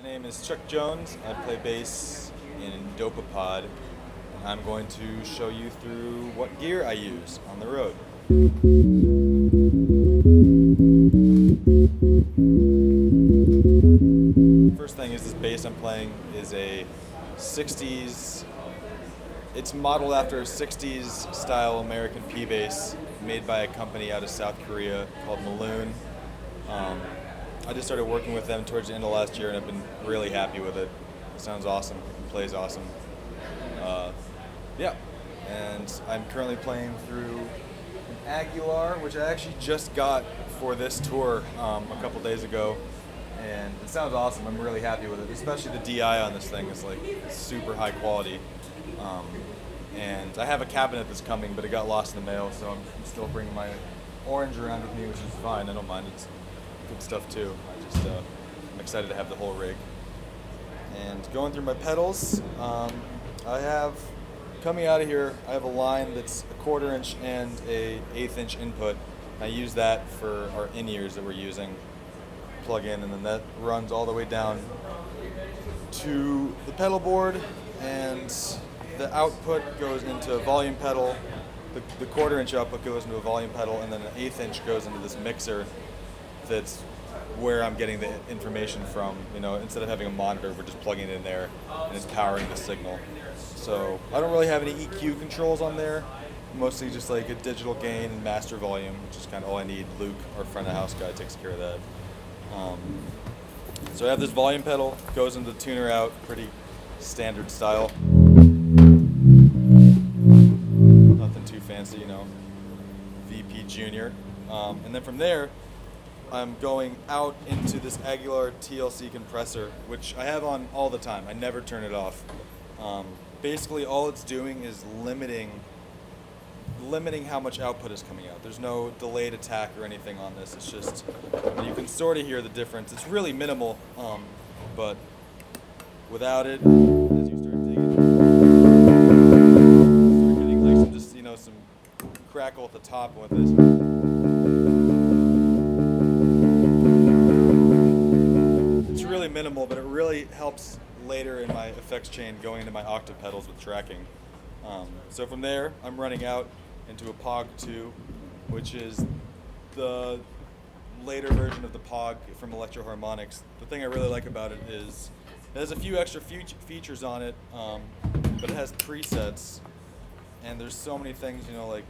My name is Chuck Jones. I play bass in Dopapod. I'm going to show you through what gear I use on the road. First thing is this bass I'm playing is a 60s, it's modeled after a 60s style American P bass made by a company out of South Korea called Maloon. I just started working with them towards the end of last year and I've been really happy with it. It sounds awesome, it plays awesome. Yeah, and I'm currently playing through an Aguilar, which I actually just got for this tour a couple days ago, and it sounds awesome. I'm really happy with it, especially the DI on this thing is like super high quality. And I have a cabinet that's coming, but it got lost in the mail, so I'm still bringing my orange around with me, which is fine. I don't mind. It's good stuff too. I'm excited to have the whole rig. And going through my pedals, I have, coming out of here, I have a line that's a 1/4 inch and a 1/8 inch input. I use that for our in-ears that we're using, plug in, and then that runs all the way down to the pedal board, and the output goes into a volume pedal. The 1/4 inch output goes into a volume pedal, and then an 1/8 inch goes into this mixer that's where I'm getting the information from. You know, instead of having a monitor, we're just plugging it in there and it's powering the signal. So I don't really have any EQ controls on there, mostly just like a digital gain and master volume, which is kind of all I need. Luke, our front of house guy, takes care of that. So I have this volume pedal, goes into the tuner out, pretty standard style. Nothing too fancy, you know, VP Junior. And then from there, I'm going out into this Aguilar TLC compressor, which I have on all the time. I never turn it off. Basically, all it's doing is limiting how much output is coming out. There's no delayed attack or anything on this. It's just, you can sort of hear the difference. It's really minimal, but without it, as you start digging, start getting like some, just, you know, some crackle at the top with this. It's really minimal, but it really helps later in my effects chain going into my octave pedals with tracking. So from there, I'm running out into a POG 2, which is the later version of the POG from Electro Harmonics. The thing I really like about it is it has a few extra features on it, but it has presets, and there's so many things, you know, like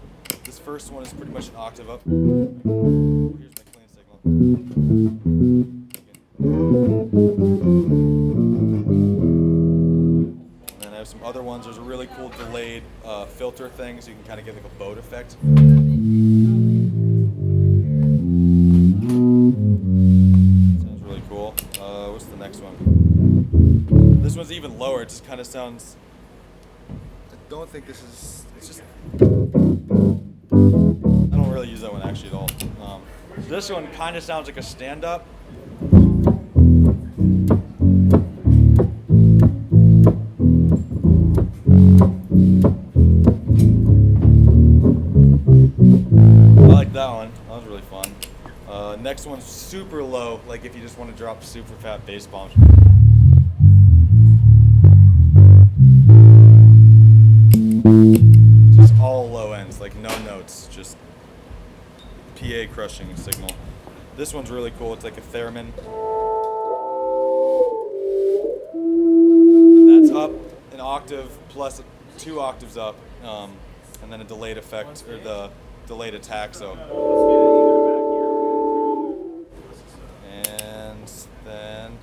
this first one is pretty much an octave up. Here's my clean signal. Some other ones, there's a really cool delayed filter thing, so you can kind of get like a boat effect. Sounds really cool. What's the next one? This one's even lower. It just kind of sounds, I don't think this is, it's just, I don't really use that one actually at all. This one kind of sounds like a stand-up. That one was really fun. Next one's super low, like if you just want to drop super fat bass bombs. Just all low ends, like no notes, just PA crushing signal. This one's really cool, it's like a theremin. And that's up an octave plus 2 octaves up, and then a delayed effect, or the delayed attack, so. And then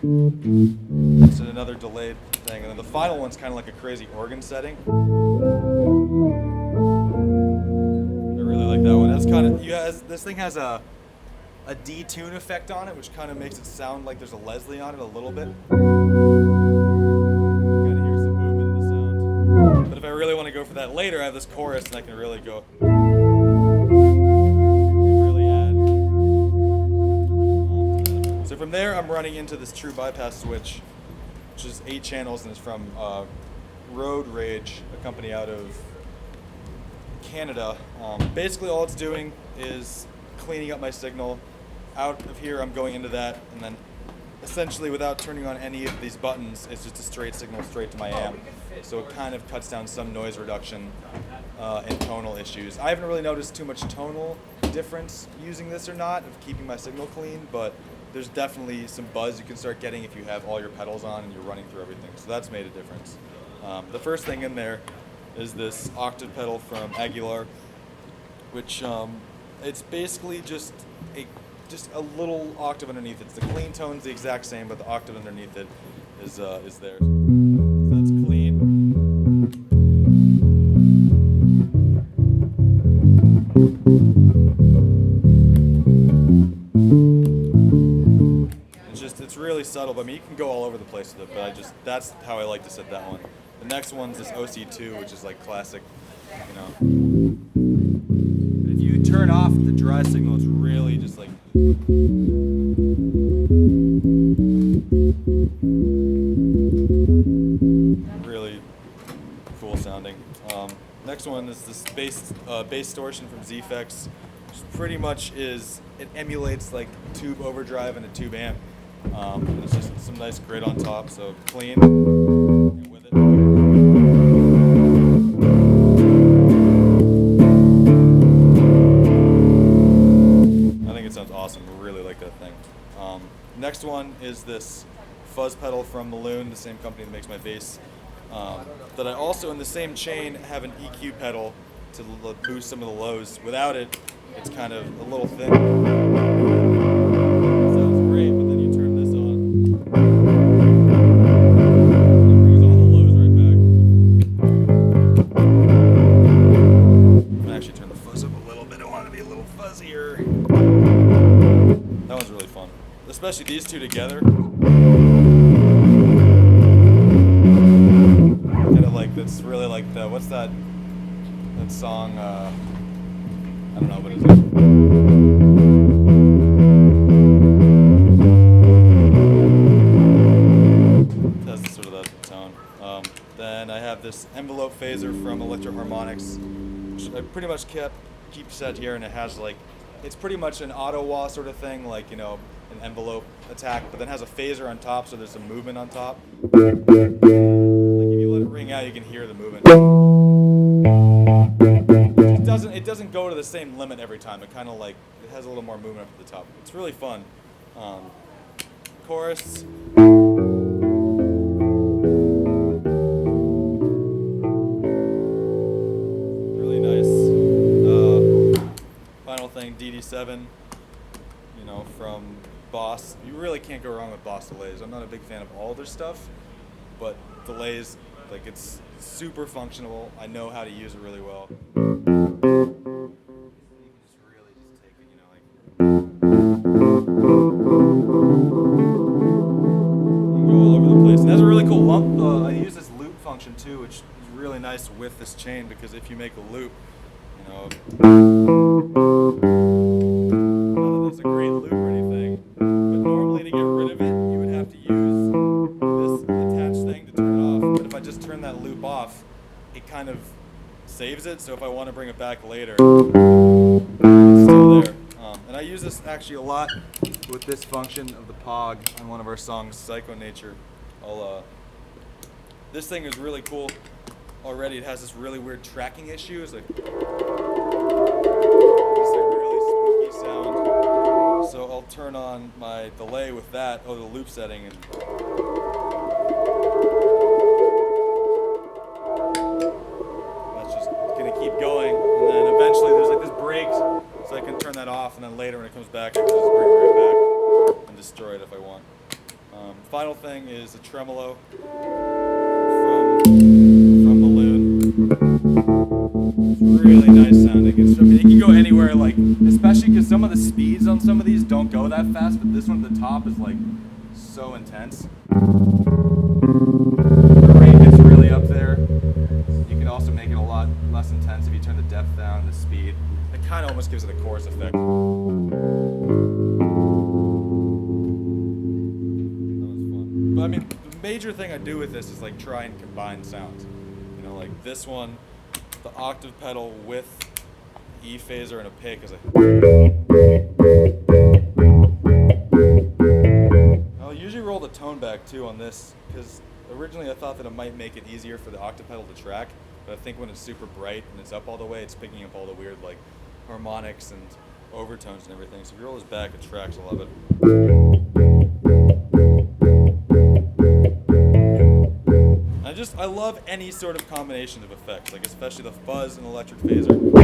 this is another delayed thing, and then the final one's kind of like a crazy organ setting. I really like that one. That's kind of, this thing has a detune effect on it, which kind of makes it sound like there's a Leslie on it a little bit. Kind of hear some movement in the sound. But if I really want to go for that later, I have this chorus, and I can really go. So from there, I'm running into this true bypass switch, which is 8 channels, and it's from Road Rage, a company out of Canada. Basically, all it's doing is cleaning up my signal. Out of here, I'm going into that, and then essentially, without turning on any of these buttons, it's just a straight signal straight to my amp. So it kind of cuts down some noise reduction and tonal issues. I haven't really noticed too much tonal difference using this or not, of keeping my signal clean, but there's definitely some buzz you can start getting if you have all your pedals on and you're running through everything. So that's made a difference. The first thing in there is this octave pedal from Aguilar, which it's basically just a little octave underneath it. It's the clean tone's the exact same, but the octave underneath it is there. So that's clean. It's really subtle, but I mean, you can go all over the place with it, but that's how I like to set that one. The next one's this OC2, which is like classic, you know. But if you turn off the dry signal, it's really just like really cool sounding. Next one is this bass distortion from Zfx, which pretty much it emulates like tube overdrive and a tube amp. And it's just some nice grit on top, so clean. And with it. I think it sounds awesome. I really like that thing. Next one is this fuzz pedal from Maloon, the same company that makes my bass. That I also, in the same chain, have an EQ pedal to boost some of the lows. Without it, it's kind of a little thin. It sounds great, but then you turn this on. It brings all the lows right back. I'm gonna actually turn the fuzz up a little bit. I want it to be a little fuzzier. That one's really fun, especially these two together. It's really like what's that song, I don't know what it is. It has sort of that tone. Then I have this envelope phaser from Electro Harmonics, which I pretty much keep set here, and it has it's pretty much an auto wah sort of thing, like, you know, an envelope attack, but then has a phaser on top, so there's some movement on top. Let it ring out, you can hear the movement. It doesn't go to the same limit every time. It kind of it has a little more movement up at the top. It's really fun. Chorus. Really nice. Final thing, DD7. You know, from Boss. You really can't go wrong with Boss delays. I'm not a big fan of all their stuff, but delays, it's super functional. I know how to use it really well. You can just really just take it, you know, you can go all over the place. And it has a really cool lump. I use this loop function too, which is really nice with this chain, because if you make a loop, you know, not that that's a great loop or anything, but normally to get rid of it, you would have to use this attached thing to turn it off. But if I just turn that loop off, it kind of saves it, so if I want to bring it back later, it's still there. And I use this actually a lot with this function of the POG on one of our songs, Psycho Nature. This thing is really cool already. It has this really weird tracking issue. It's this really spooky sound. So I'll turn on my delay with that, the loop setting, and keep going, and then eventually there's this break, so I can turn that off, and then later when it comes back, I can just bring it right back and destroy it if I want. Final thing is a Tremolo from Maloon. It's really nice sounding. It can go anywhere, especially because some of the speeds on some of these don't go that fast, but this one at the top is so intense. The rate gets really up there. You can also make it a lot less intense if you turn the depth down, the speed. It kind of almost gives it a chorus effect. That was fun. But I mean, the major thing I do with this is try and combine sounds. You know, this one, the octave pedal with E phaser and a pick is usually too on this, because originally I thought that it might make it easier for the octave pedal to track, but I think when it's super bright and it's up all the way, it's picking up all the weird like harmonics and overtones and everything. So if you roll this back, it tracks a lot of it. I love any sort of combination of effects, like especially the fuzz and electric phaser. And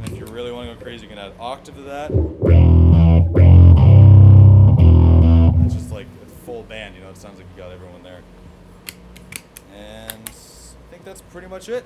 if you really want to go crazy, you can add octave to that. It's just like a full band, you know, it sounds like you got everyone there. And I think that's pretty much it.